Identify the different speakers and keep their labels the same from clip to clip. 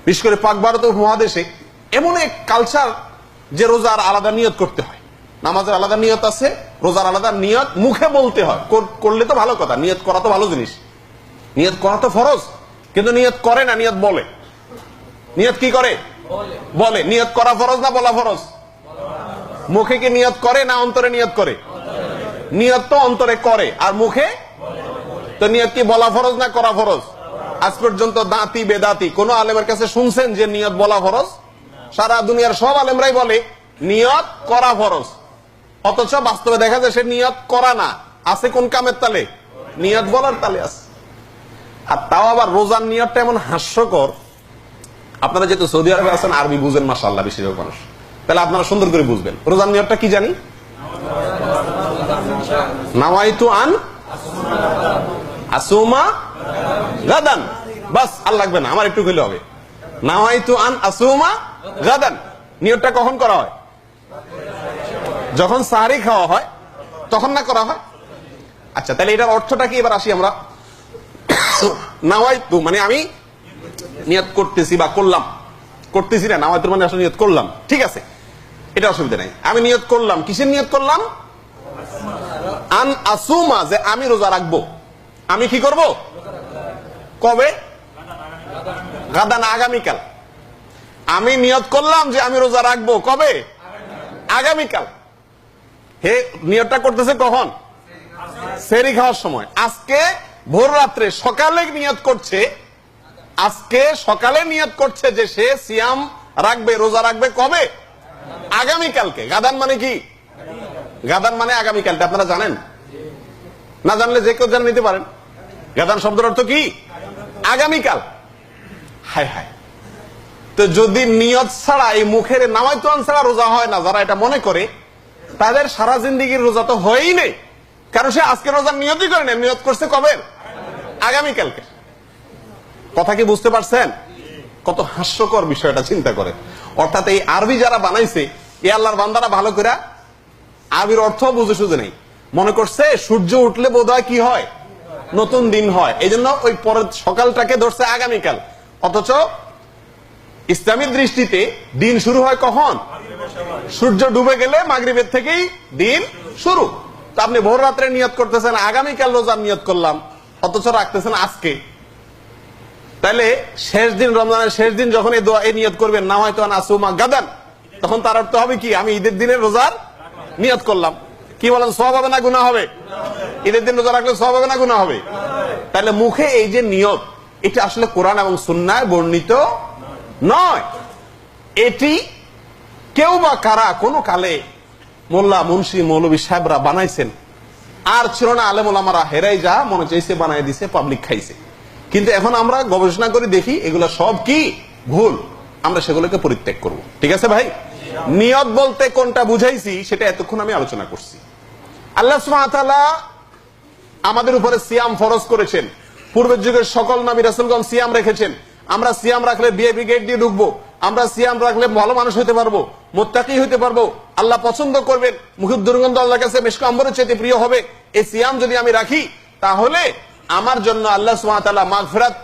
Speaker 1: বিশেষ করে পাক ভারত উপমহাদেশে এমন এক কালচার যে রোজার আলাদা নিয়ত করতে হয়, নামাজের আলাদা নিয়ত আছে, রোজার আলাদা নিয়ত মুখে বলতে হয়। করলে তো ভালো কথা, নিয়ত করা তো ভালো জিনিস, নিয়ত করা তো ফরজ, কিন্তু নিয়ত করে না, নিয়ত বলে। নিয়ত কি করে? বলে। নিয়ত করা ফরজ না বলা ফরজ? মুখে কি নিয়ত করে না অন্তরে নিয়ত করে? নিয়ত তো অন্তরে করে আর মুখে, তো নিয়ত কি বলা ফরজ না করা ফরজ? আজ পর্যন্ত দাঁতি বেদাতি কোন আলেমের কাছে শুনছেন যে নিয়ত বলা ফরজ? সারা দুনিয়ার সব আলেমরাই বলে নিয়ত করা ফরজ, অথচ বাস্তবে দেখা যায় সে নিয়ত করা না, আছে কোন কামের তালে? নিয়ত বলার তালে আছে। আর তাও আবার রোজার নিয়তটা এমন হাস্যকর। আপনারা যেহেতু সৌদি আরবে আছেন, আরবি বুঝেন মাশাআল্লাহ বেশিরভাগ মানুষ, তাহলে আপনারা সুন্দর করে বুঝবেন রোজার নিয়তটা কি জানি? নাওয়াইতু আন আসুমা গাদান, বাস আর লাগবে না, আমার একটু হইলে হবে। নাওয়াইতু আন আসুমা গাদান, নিয়তটা কখন করা হয়? যখন সাহারি খাওয়া হয় তখন না করা হয়? আচ্ছা, তাহলে এটার অর্থটা কি? এবার আসি আমরা। নাওয়াইতু মানে আমি নিয়ত করতেছি বা করলাম, করতেছি না, নাওয়াইতু মানে আসলে নিয়ত করলাম, ঠিক আছে, এটা অসুবিধা নাই। আমি নিয়ত করলাম, কিসের নিয়ত করলাম? আন আসুমা, যে আমি রোজা রাখবো। আমি কি করব? কবে? গাদান, আগামীকাল। আমি নিয়ত করলাম যে আমি রোজা রাখবো, কবে? আগামীকাল। হে নিয়তটা করতেছে কখন? সেহরি খাওয়ার সময়। আজকে ভোর রাত্রে সকালে নিয়ত করছে, আজকে সকালে নিয়ত করছে যে সে সিয়াম রাখবে, রোজা রাখবে, কবে? আগামীকালকে। গাদান মানে কি? গাদান মানে আগামীকালটা আপনারা জানেন? না জানলে যে কেউ জেনে নিতে পারেন। গাদান শব্দের অর্থ কি? আগামীকাল। হায় হায়, তো যদি নিয়ত ছাড়া, এই মুখের নাওয়াইতু আন ছাড়া রোজা হয় না, যারা এটা মনে করে তাদের সারা জিন্দিগির রোজা তো হয়ই নেই, কারণ সে আজকে রোজার নিয়তই করে না, নিয়ত করছে কবে? আগামীকালকে। কথা কি বুঝতে পারছেন? কত হাস্যকর বিষয়টা চিন্তা করে। অর্থাৎ এই আরবি যারা বানাইছে, এ আল্লাহর বান্দারা ভালো করে আরবির অর্থ বুঝে সুঝে নেই, মনে করছে সূর্য উঠলে বোধহয় কি হয়? নতুন দিন হয়, এই জন্য ওই পরের সকালটাকে ধরছে আগামীকাল। অথচ ইসলামী দৃষ্টিতে দিন শুরু হয় কখন? সূর্য ডুবে গেলে মাগরিবের থেকেই দিন শুরু। তো আপনি ভোর রাত্রে নিয়ত করতেছেন আগামীকাল রোজার নিয়ত করলাম, অথচ রাখতেছেন আজকে। তাহলে শেষ দিন, রমজানের শেষ দিন যখন এই নিয়ত করবেন নাওয়াইতু আন আসুমা গাদান, তখন তার অর্থ হবে কি? আমি ঈদের দিনে রোজার নিয়ত করলাম। কি বলেন, সওয়াব হবে না গুনাহ হবে? ঈদের দিন রোজা রাখলে সওয়াব হবে না গুনাহ হবে? তাহলে মুখে এই যে নিয়ত, এটা আসলে কোরআন এবং সুন্নাহয় বর্ণিত নয়। এটি কেউ বা কারা কোন কালে মোল্লা, মুন্সি, মৌলভী সাহেবরা বানাইছেন, আর ছিল না আলেম ওলামারা, হেরাই যা মনে চাইছে বানাই দিছে, পাবলিক খাইছে। কিন্তু এখন আমরা গবেষণা করে দেখি এগুলো সব কি ভুল, আমরা সেগুলোকে পরিত্যাগ করব। ঠিক আছে ভাই? নিয়ত বলতে কোনটা বুঝাইছি সেটা এতক্ষণ আমি আলোচনা করছি। আল্লাহ সুবহানাহু ওয়া তাআলা আমাদের উপরে সিয়াম ফরজ করেছেন, পূর্বের যুগের সকল নবী রাসূলগণ সিয়াম রেখেছেন। আমরা সিয়াম রাখলে ভিআইপি গেট দিয়ে ঢুকবো, আমরা সিয়াম রাখলে ভালো মানুষ হতে পারবো, মুত্তাকি হতে পারবো, আল্লাহ পছন্দ করবেন, মুখের দুর্গন্ধ আল্লাহর কাছে মিশক আম্বরের চাইতে প্রিয় হবে। এই সিয়াম যদি আমি রাখি, তাহলে আমার জন্য আল্লাহ সুবহানাহু ওয়া তাআলা মাগফিরাত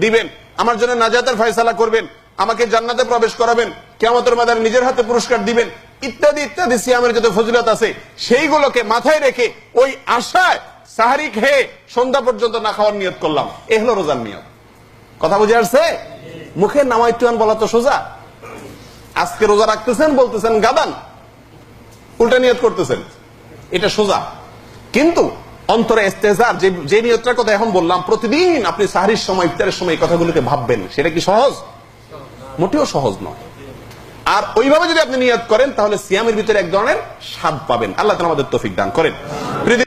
Speaker 1: দিবেন, আমার জন্য নাজাতের ফয়সালা করবেন, আমাকে জান্নাতে প্রবেশ করাবেন, কিয়ামতের ময়দানে নিজের হাতে পুরস্কার দিবেন, ইত্যাদি ইত্যাদি সিয়ামের যত ফজিলত আছে সেইগুলোকে মাথায় রেখে ওই আশায় সাহারি খেয়ে সন্ধ্যা পর্যন্ত না খাওয়ার নিয়ত করলাম। এ হলো রোজার নিয়ত। কথা বুঝে আসছে? মুখে নাওয়াইতু আন বলা তো সোজা, আজকে রোজা রাখতেছেন বলতেছেন গাদান, উল্টা নিয়ত করতেছেন, এটা সোজা। কিন্তু অন্তরে ইস্তেজার, যে নিয়তটার কথা এখন বললাম, প্রতিদিন আপনি সাহরির সময়, ইফতারের সময় এই কথাগুলোকে ভাববেন, সেটা কি সহজ? মোটেও সহজ নয়। আর ওইভাবে যদি আপনি নিয়ত করেন, তাহলে সিয়ামের ভিতরে এক ধরনের স্বাদ পাবেন। আল্লাহ তাআলা আমাদের তৌফিক দান করেন।